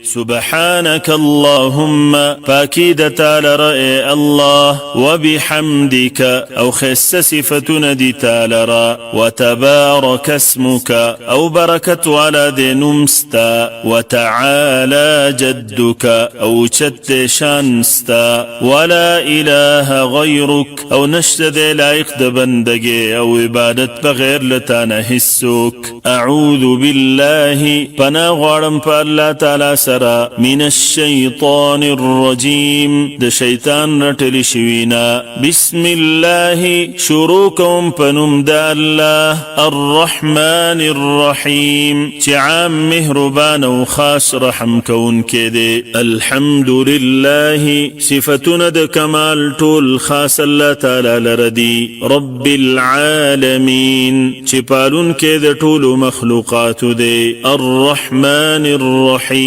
سبحانك اللهم پاکی تعالى رأي الله وبحمدك او خس صفتنا دي تعالى وتبارك اسمك او بركة على دي نمستا وتعالى جدك او چت شانستا ولا اله غيرك او نشتد لائق د بندگی او عبادت بغیر لتانا حسوك اعوذ بالله پنا غوارم پا اللہ تعالی سرا من الشيطان الرجيم د شیطان رټلی شوینا بسم الله شروعكم پنوم د الله الرحمن الرحيم چې عام مهربان او خاص رحم کون کې دی الحمد لله صفتنا د کمال ټول خاص الله تعالی لردی رب العالمین چې پالون کې د ټول مخلوقات دی الرحمن الرحيم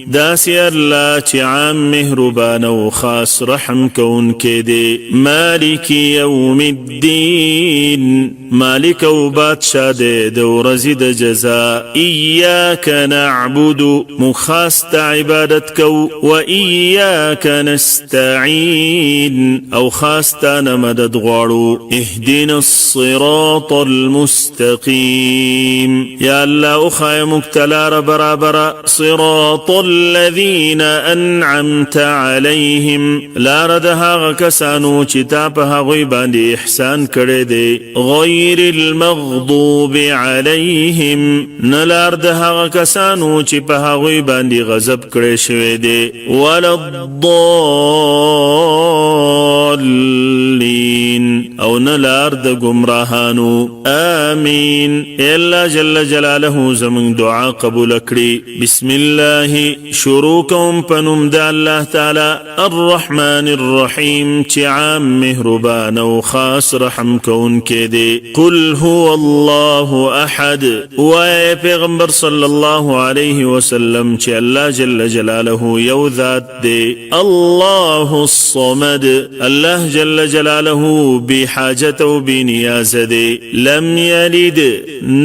داسي الله چې عام مهربان او خاص رحم کون کې دی مالک یوم الدین مالک او بادشاہ دی د ورځې د جزاء ایاک نعبد مخاص عبادت کو و ایاک نستعین او خاص تانا مدد غواړو اهدنا الصراط المستقیم یا الله او خای مبتلا برابر صراط الذين أنعمت عليهم لا ردها کسانو چې تا په هغوی باندې احسان کړی دی غیر المغضوب عليهم نلار د هغه کسانو چې په هغوی باندې غضب کړی شوی دی ولا الضالين او نلار د گمراهانو آمین الا جل جلاله زمون دعا قبول کړي بسم الله شروعكم پنوم د الله تعالی الرحمن الرحیم چې عام مهربان او خاص رحم کون کې دی قل هو الله احد و پیغمبر صلی الله علیه وسلم چې الله جل جلاله یو ذات دی الله الصمد الله جل جلاله بحاجت او بنیاز دی لم یلد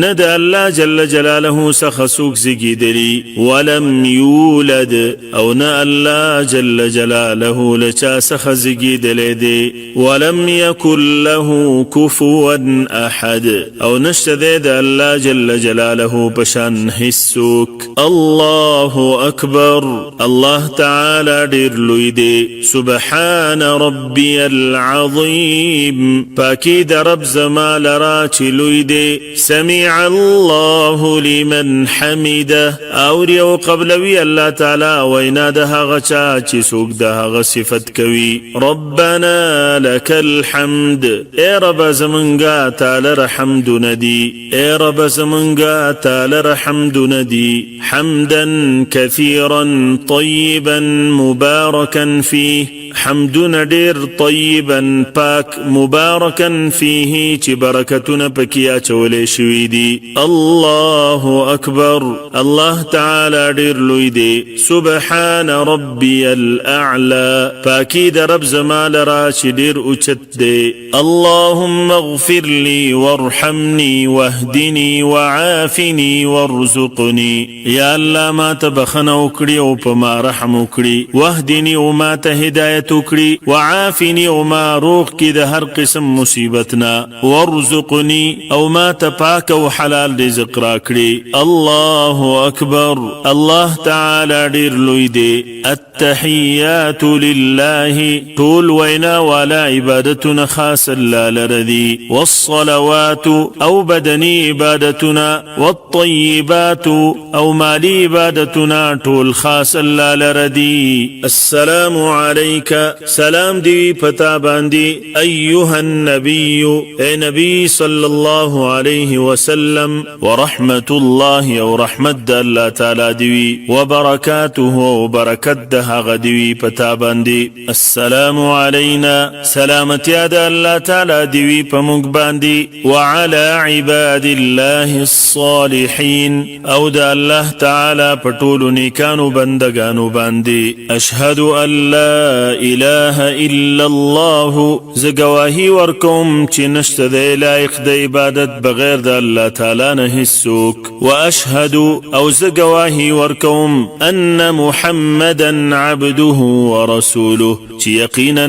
ند الله جل جلاله سخسوک زگیدلی ولم يولد او نا الله جل جلاله لچا سخزگی دلیدی ولم يكن له كفوا احد او نشتد الله جل جلاله پشان حسوک الله اکبر الله تعالی ډیر لوی دی سبحان ربي العظیم پاکی د رب زما لرا چې لوی دی سمع الله لمن حمده او یو قبلوی الله تعالی وینا د هغه چا چې څوک د هغه صفت کوي ربنا لك الحمد اے رب زمونږه تعالی رحمد ندی اے رب زمونږه تعالی رحمد ندی حمدا كثيرا طيبا مباركا فيه حمدنا ډیر طیبا پاک مبارکا فيه چې برکتونه پکې اچولې شوې دي الله اکبر الله تعالی ډیر لوی دی سبحان ربي الاعلى پاکی د رب زما لرا چې ډیر اوچت دی اللهم اغفر لي وارحمني واهدني وعافني وارزقني یا الله ما ته بخنه وکړي او په ما رحم وکړي واهدني او ما ته هدایت وکړي وعافني او ما روغ کی د هر قسم مصیبتنا وارزقني او ما ته پاک او حلال رزق را کړي الله اکبر الله تعالی ډیر لوی دی التحیات لله طول وینا ولا عبادتنا خاص الله لردی والصلوات او بدنی عبادتنا والطیبات او مالی عبادتنا طول خاص الله لردی السلام علیک سلام دی پتا باندې ایها النبی اے نبی صلی الله علیه وسلم ورحمت الله او رحمت الله تعالی دی وبرکاته او برکت ده هغه دی پتا باندې السلام علینا سلامتی د الله تعالی دی په موږ باندې باندي وعلى عباد الله الصالحين او دا الله تعالى پټولو نیکانو بندگانو باندي اشهد ان لا اله الا الله زگواهی ورکوم چې نشته د لایق د عبادت بغیر د الله تعالی نه هیڅوک واشهد او زگواهی ورکوم ان محمدا عبده ورسوله چې یقینا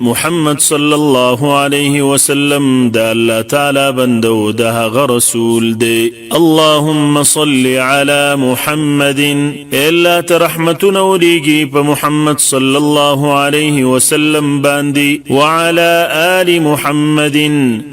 محمد صلی الله علیه وسلم د الله تعالی بندو د هغه رسول دی اللهم صل علی محمد الا ترحمتنا وليږي په محمد صلی الله علیه وسلم باندې وعلى آل محمد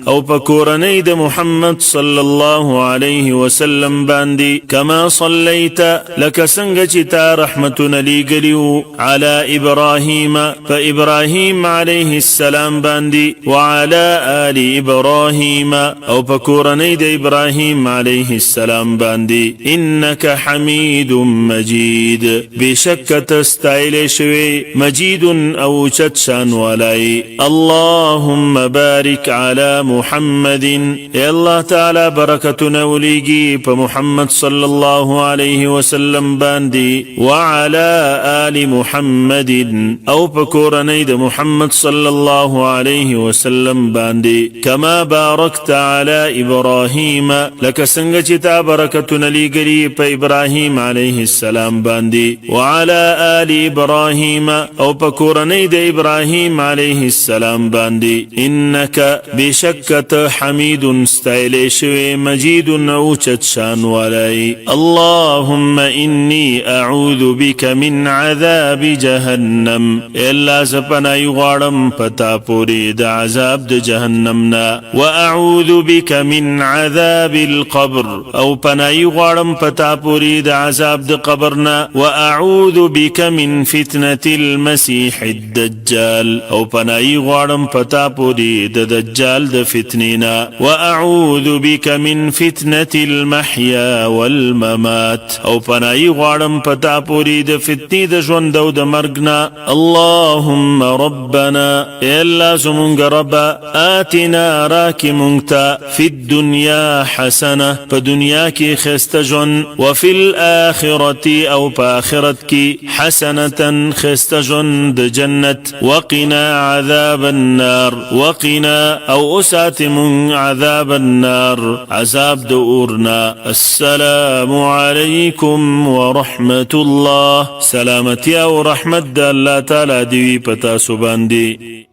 او په کورنۍ د محمد صلی الله علیه وسلم باندې کما صلیت لك څنګه چې تا رحمتنا لېږلیو على ابراهیم په ابراهیم علیه السلام باندې وعلى آل ابراهیم او په کورنۍ د ابراهیم علیه السلام باندې انک حمید مجید بشک تستایل شوی مجید او چت شان ولای اللهم بارك على محمد الله تعالی برکتنا ولېږي په محمد صلی الله علیه وسلم باندې وعلى آل محمد او په کورنۍ د محمد صلی الله علیه وسلم باندې کما بارکت علی ابراهیم لکه څنګه چې تا برکتونه لېږلي په ابراهیم علیه السلام باندې وعلى آل ابراهیم او په کورنۍ د ابراهیم علیه السلام باندې انک بشکت حمید ستایل شوی مجید اوچت شان ولای اللهم انی اعوذ بك من عذاب جهنم الا زپنای غواړم پتا پوری د عذاب د جهنم نا واعوذ بك من عذاب القبر او پنای غواړم پتا پوری د عذاب د قبرنا واعوذ بك من فتنة المسيح الدجال او پنای غواړم پتا پوری د دجال د فتنینا واعوذ بك من فتنة المحيا والممات او پنای غواړم پتا پوری د فتنی د ژوند او د مرګنا اللهم ربنا الا زمونږ رب آتنا راکی مونږ في الدنيا حسنه په دنیا کې خسته ژوند وفي الآخرة او په آخرت کې حسنه خسته ژوند د جنت وقنا عذاب النار وقنا او اساتم عذاب النار عذاب د اورنا السلام علیکم ورحمة الله سلامتی او رحمت د الله تعالی دی پتا سو باندې